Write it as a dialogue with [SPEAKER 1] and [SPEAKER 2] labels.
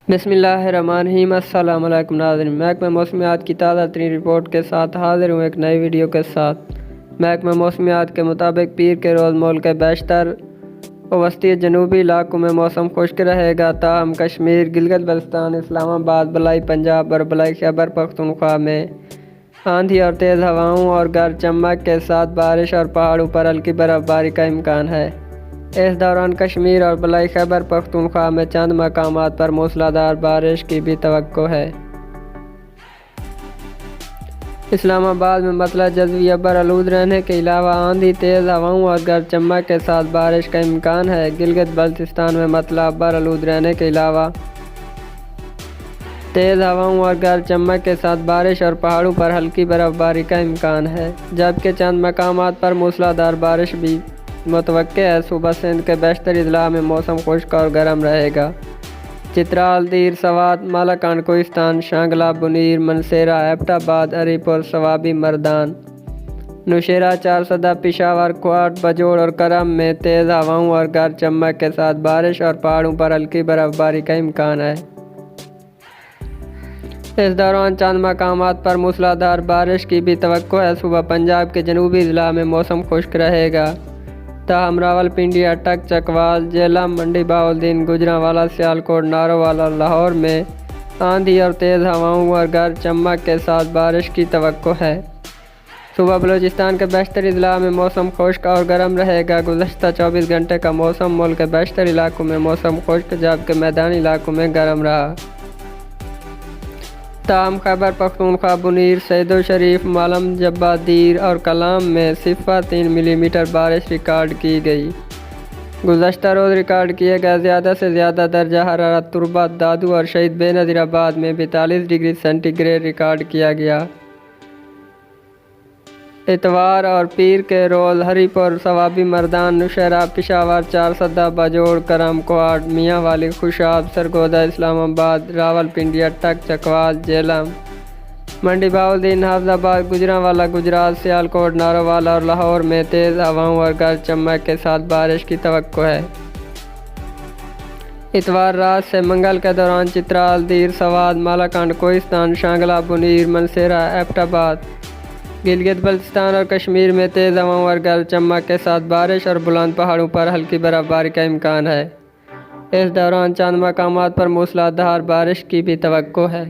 [SPEAKER 1] بسم اللہ الرحمن الرحیم۔ السلام علیکم ناظرین، محکمہ موسمیات کی تازہ ترین رپورٹ کے ساتھ حاضر ہوں ایک نئی ویڈیو کے ساتھ۔ محکمہ موسمیات کے مطابق پیر کے روز ملک کے بیشتر و وسطی جنوبی علاقوں میں موسم خشک رہے گا، تاہم کشمیر، گلگت بلتستان، اسلام آباد، بالائی پنجاب اور بالائی خیبر پختونخوا میں آندھی اور تیز ہواؤں اور گرج چمک کے ساتھ بارش اور پہاڑوں پر ہلکی برف باری کا امکان ہے۔ اس دوران کشمیر اور بالائی خیبر پختونخوا میں چند مقامات پر موسلادھار بارش کی بھی توقع ہے۔ اسلام آباد میں مطلع جزوی ابر آلود رہنے کے علاوہ آندھی، تیز ہواؤں اور گرج چمک کے ساتھ بارش کا امکان ہے۔ گلگت بلتستان میں مطلع ابر آلود رہنے کے علاوہ تیز ہواؤں اور گرج چمک کے ساتھ بارش اور پہاڑوں پر ہلکی برف باری کا امکان ہے، جبکہ چند مقامات پر موسلادھار بارش بھی متوقع ہے۔ صوبہ سندھ کے بیشتر اضلاع میں موسم خشک اور گرم رہے گا۔ چترال، دیر، سوات، مالاکنڈ، کوہستان، شانگلہ، بنیر، منسیرہ، ایبٹ آباد، ہری پور، سوابی، مردان، نوشہرہ، چارسدہ، پشاور، کوٹ، بجوڑ اور کرم میں تیز ہواؤں اور گرج چمک کے ساتھ بارش اور پہاڑوں پر ہلکی برف باری کا امکان ہے۔ اس دوران چند مقامات پر موسلادھار بارش کی بھی توقع ہے۔ صوبہ پنجاب کے جنوبی اضلاع میں موسم خشک رہے گا، تاہم راولپنڈی، اٹک، چکوال، جہلم، منڈی بہاولدین، گوجرانوالہ، سیالکوٹ، ناروال اور لاہور میں آندھی اور تیز ہواؤں اور گرج چمک کے ساتھ بارش کی توقع ہے۔ صوبہ بلوچستان کے بیشتر اضلاع میں موسم خشک اور گرم رہے گا۔ گزشتہ 24 گھنٹے کا موسم ملک کے بیشتر علاقوں میں موسم خشک جبکہ میدانی علاقوں میں گرم رہا، تاہم خیبر پختونخوا، بنیر، سعید شریف، مالم جبہ، دیر اور کلام میں 0.3 ملی میٹر بارش ریکارڈ کی گئی۔ گزشتہ روز ریکارڈ کیے گئے زیادہ سے زیادہ درجہ حرارت تربت، دادو اور شہید بے نظیر آباد میں 42 ڈگری سینٹی گریڈ ریکارڈ کیا گیا۔ اتوار اور پیر کے روز ہری پور، سوابی، مردان، نوشہرہ، پشاور، چارسدہ، بجوڑ، کرم، کوٹ، میاں والی، خوشاب، سرگودا، اسلام آباد، راولپنڈی، اٹک، چکوال، جہلم، منڈی بہاولدین، حافظ آباد، گوجرانوالہ، گجرات، سیالکوٹ، ناروال اور لاہور میں تیز ہواؤں اور گرج چمک کے ساتھ بارش کی توقع ہے۔ اتوار رات سے منگل کے دوران چترال، دیر، سوات، مالاکنڈ، کوہستان، شانگلہ، بنیر، منسیرہ، ایبٹ آباد، گلگت بلتستان اور کشمیر میں تیز ہواؤں اور گرج چمک کے ساتھ بارش اور بلند پہاڑوں پر ہلکی برف باری کا امکان ہے۔ اس دوران چند مقامات پر موسلادھار بارش کی بھی توقع ہے۔